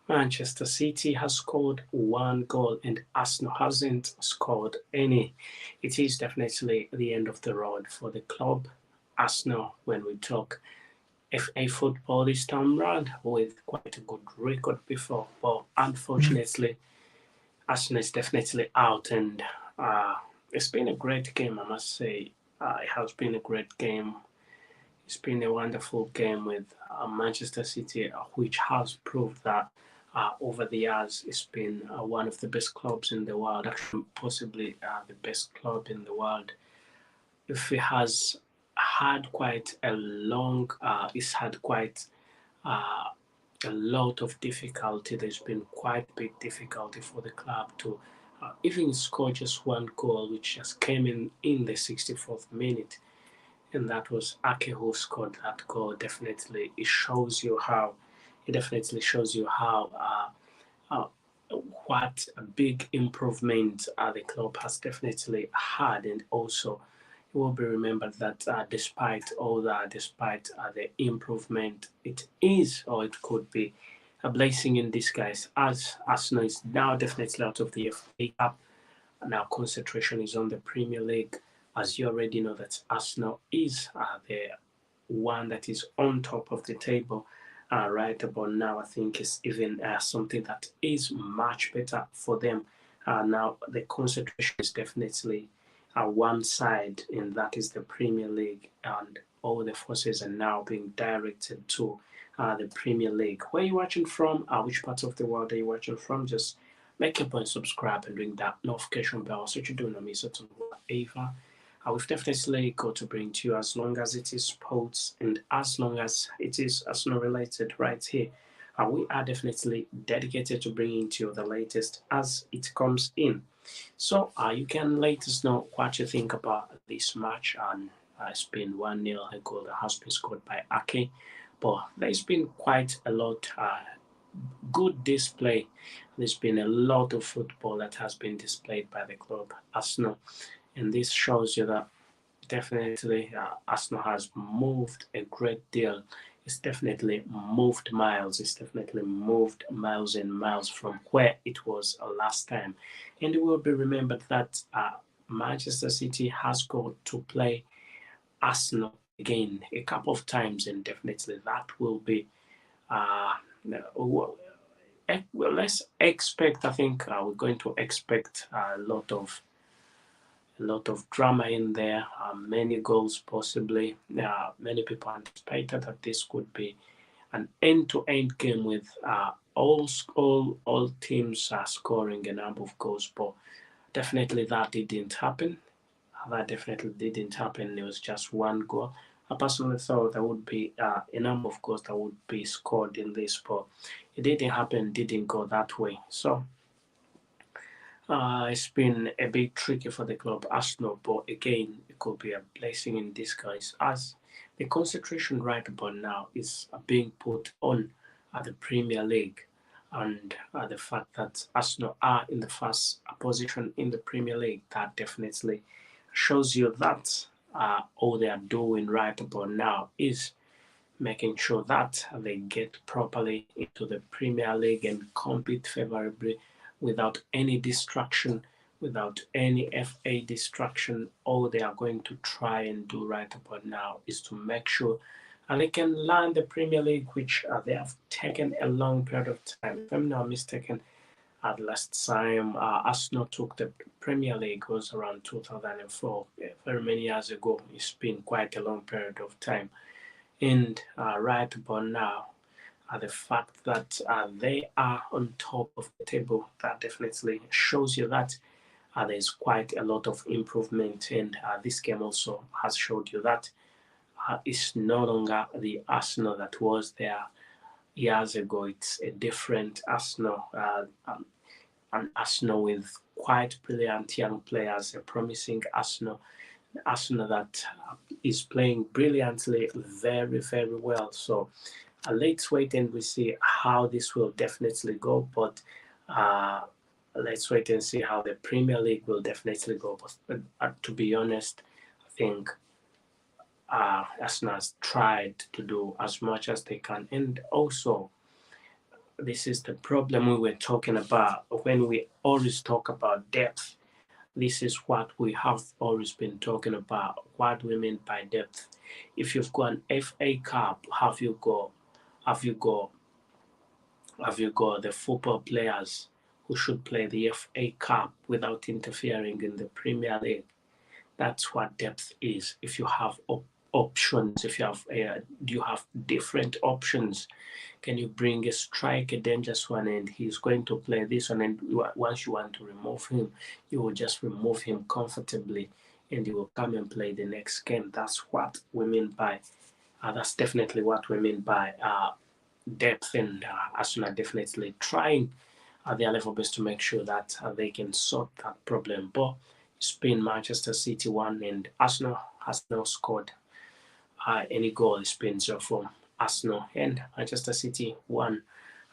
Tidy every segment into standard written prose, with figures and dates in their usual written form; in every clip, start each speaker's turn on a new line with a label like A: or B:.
A: Manchester City has scored one goal and Arsenal hasn't scored any. It is definitely the end of the road for the club. Arsenal, when we talk FA football this time round, with quite a good record before, but unfortunately, Arsenal is definitely out, and uh, it's been a great game, I must say. It has been a great game. It's been a wonderful game with Manchester City, which has proved that over the years it's been one of the best clubs in the world, actually possibly the best club in the world. If it has had quite a long, it's had quite uh, a lot of difficulty. There's been quite big difficulty for the club to even score just one goal, which just came in the 64th minute, and that was Ake who scored that goal. Definitely, it definitely shows you how what a big improvement the club has definitely had, and also it will be remembered that despite all that, despite the improvement, it is or it could be a blessing in disguise, as Arsenal is now definitely out of the FA Cup. Now concentration is on the Premier League. As you already know, that Arsenal is the one that is on top of the table right about now. I think is even something that is much better for them. Now the concentration is definitely one side, and that is the Premier League, and all the forces are now being directed to the Premier League. Where are you watching from? Which parts of the world are you watching from? Just make a point, subscribe, and ring that notification bell so you don't miss out on whatever we've definitely got to bring to you, as long as it is sports and as long as it is Arsenal related right here. We are definitely dedicated to bringing to you the latest as it comes in. So you can let us know what you think about this match. And it's been 1-0. A goal that has been scored by Ake. But there's been quite a lot good display. There's been a lot of football that has been displayed by the club Arsenal, and this shows you that definitely Arsenal has moved a great deal. It's definitely moved miles. It's definitely moved miles and miles from where it was last time. And it will be remembered that Manchester City has got to play Arsenal again a couple of times, and definitely that will be. Uh, well, let's expect. I think we're going to expect a lot of drama in there, many goals possibly. Many people anticipated that this could be an end-to-end game with all teams scoring a number of goals, but definitely that didn't happen. That definitely didn't happen. It was just one goal. I personally thought there would be a number of goals that would be scored in this, but it didn't happen. Didn't go that way. So it's been a bit tricky for the club Arsenal, but again, it could be a blessing in disguise as the concentration right about now is being put on the Premier League, and the fact that Arsenal are in the first position in the Premier League, that definitely shows you that all they are doing right about now is making sure that they get properly into the Premier League and compete favorably without any distraction, without any FA distraction. All they are going to try and do right about now is to make sure they can land the Premier League, which they have taken a long period of time. If I'm not mistaken, at last time Arsenal took the Premier League was around 2004, very many years ago. It's been quite a long period of time. And right about now, the fact that they are on top of the table, that definitely shows you that there's quite a lot of improvement. And this game also has showed you that it's no longer the Arsenal that was there years ago. It's a different Arsenal, an Arsenal with quite brilliant young players, a promising Arsenal that is playing brilliantly, very, very well. So let's wait and we see how this will definitely go. But uh, let's wait and see how the Premier League will definitely go. But to be honest, I think Arsenal has tried to do as much as they can, and also this is the problem we were talking about when we always talk about depth. This is what we have always been talking about. What we mean by depth. If you've got an FA Cup, have you got the football players who should play the FA Cup without interfering in the Premier League? That's what depth is. If you have options, if you have different options, can you bring a striker, dangerous one, and he's going to play this one, and once you want to remove him, you will just remove him comfortably, and he will come and play the next game. That's what we mean by. That's definitely what we mean by depth, and Arsenal definitely trying at their level best to make sure that they can sort that problem. But it's been Manchester City 1, and Arsenal has not scored any goal. It's been 0 for Arsenal, and Manchester City 1.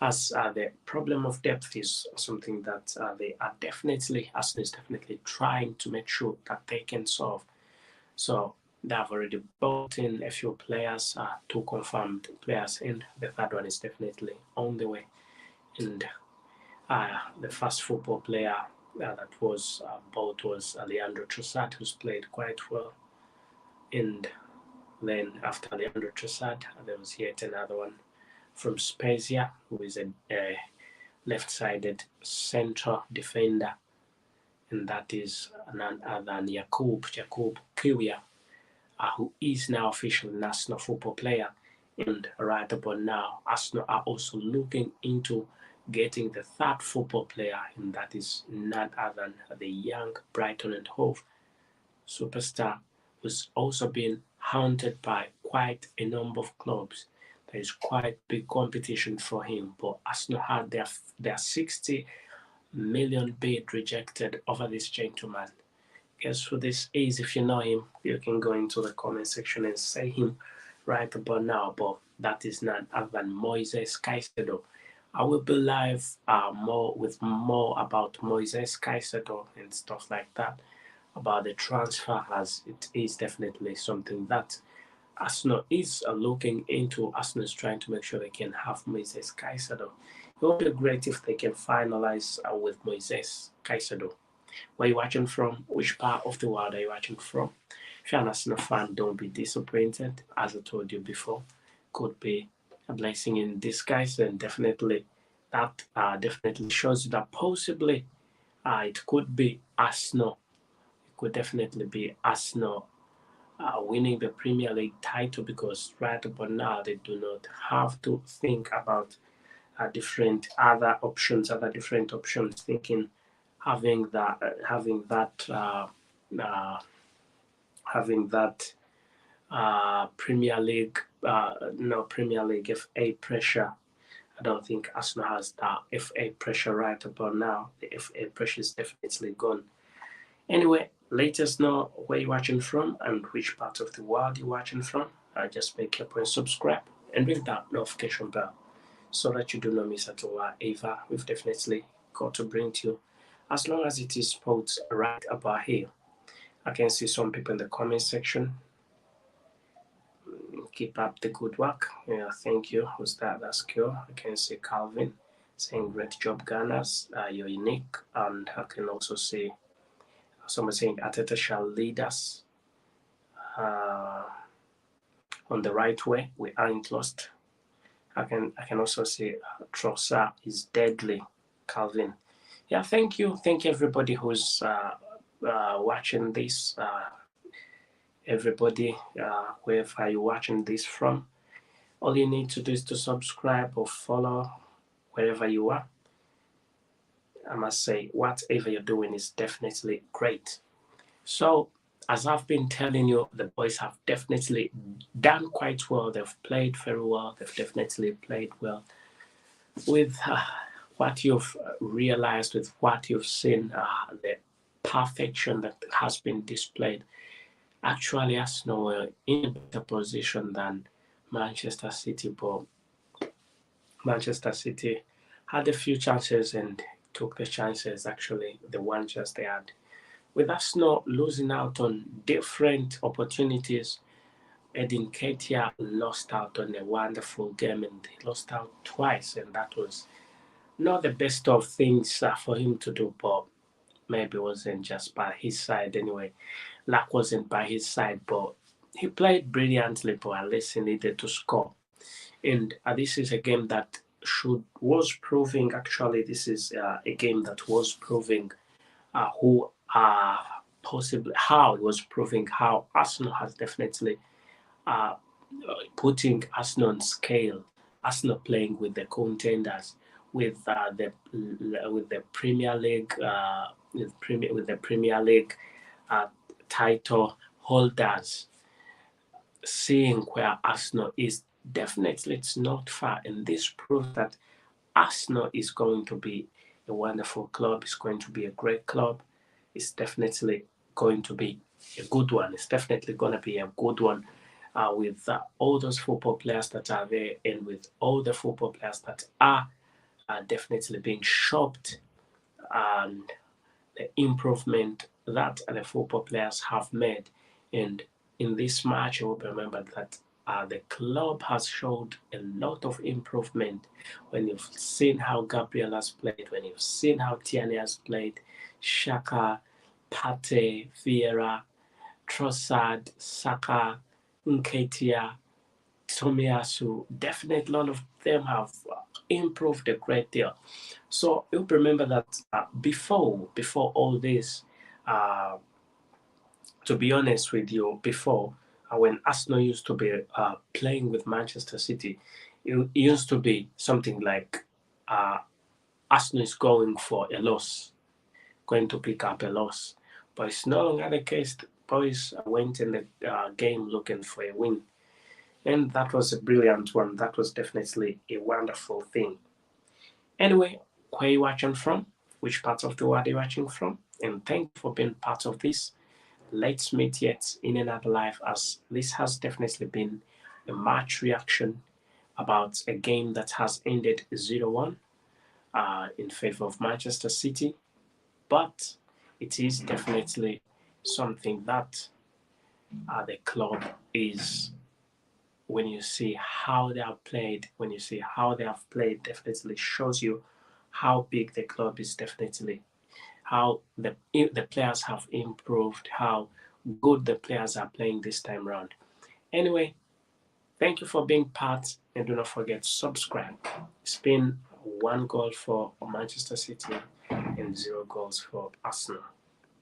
A: As the problem of depth is something that Arsenal is definitely trying to make sure that they can solve. So they have already brought in a few players, 2 confirmed players, and the third one is definitely on the way. And the first football player that was bought was Leandro Trossard, who's played quite well. And then after Leandro Trossard, there was yet another one from Spezia, who is a left-sided central defender, and that is none other than Jakub Kiwior, who is now officially a national football player. And right about now, Arsenal are also looking into getting the third football player, and that is none other than the young Brighton and Hove superstar, who's also been haunted by quite a number of clubs. There is quite big competition for him, but Arsenal had their 60 million bid rejected over this gentleman. Guess who this is? If you know him, you can go into the comment section and say him right about now. But that is none other than Moises Caicedo. I will be live more about Moises Caicedo and stuff like that, about the transfer, as it is definitely something that Arsenal is looking into. Arsenal is trying to make sure they can have Moises Caicedo. It would be great if they can finalize with Moises Caicedo. Where are you watching from? Which part of the world are you watching from? If you're an Arsenal fan, don't be disappointed. As I told you before, could be a blessing in disguise, and definitely that definitely shows you that possibly it could be Arsenal. It could definitely be Arsenal winning the Premier League title, because right about now they do not have to think about different other different options, thinking having that Premier League Premier League FA pressure. I don't think Arsenal has that FA pressure right about now. The FA pressure is definitely gone. Anyway, let us know where you're watching from and which part of the world you're watching from. Just make your point, subscribe, and ring that notification bell so that you do not miss out on whatever we've definitely got to bring to you. As long as it is sports right about here. I can see some people in the comment section. Keep up the good work. Yeah, thank you. Who's that? That's cool. I can see Calvin saying great job, Gunners. You're unique. And I can also see someone saying Arteta shall lead us on the right way. We aren't lost. I can also see Trossard is deadly, Calvin. Yeah, thank you. Thank you, everybody who's watching this. Everybody, wherever you're watching this from, all you need to do is to subscribe or follow wherever you are. I must say, whatever you're doing is definitely great. So, as I've been telling you, the boys have definitely done quite well. They've played very well. They've definitely played well. With what you've realized, with what you've seen, the perfection that has been displayed, actually Arsenal were in a better position than Manchester City, but Manchester City had a few chances and took the chances, actually, the one chance they had. With Arsenal losing out on different opportunities, Edin Ketia lost out on a wonderful game, and he lost out twice, and that was not the best of things for him to do, but maybe it wasn't just by his side anyway. Luck wasn't by his side, but he played brilliantly, but at least he needed to score. And this is a game that was proving, actually, this is a game that was proving who are possibly, how it was proving how Arsenal has definitely uh, putting Arsenal on scale. Arsenal playing with the contenders, with the Premier League, with the Premier League uh, title holders, seeing where Arsenal is. Definitely, it's not far, and this proves that Arsenal is going to be a wonderful club. It's going to be a great club. It's definitely going to be a good one. It's definitely going to be a good one with all those football players that are there, and with all the football players that are definitely being shopped, and the improvement that the football players have made. And in this match, you will remember that the club has showed a lot of improvement. When you've seen how Gabriel has played, when you've seen how Tierney has played, Shaka, Pate, Vieira, Trossard, Saka, Nketiah, Tomiyasu, definitely none of them have improved a great deal. So you remember that before all this, uh, to be honest with you, before when Arsenal used to be playing with Manchester City, it used to be something like uh, Arsenal is going for a loss, going to pick up a loss, but it's no longer the case. The boys went in the game looking for a win, and that was a brilliant one. That was definitely a wonderful thing. Anyway, where are you watching from? Which part of the world are you watching from? And thank you for being part of this. Let's meet yet in another life, as this has definitely been a match reaction about a game that has ended 0-1 in favor of Manchester City. But it is definitely something that the club is, when you see how they have played, definitely shows you how big the club is, definitely how the players have improved, how good the players are playing this time around. Anyway, thank you for being part, and do not forget to subscribe. It's been 1 goal for Manchester City and 0 goals for Arsenal.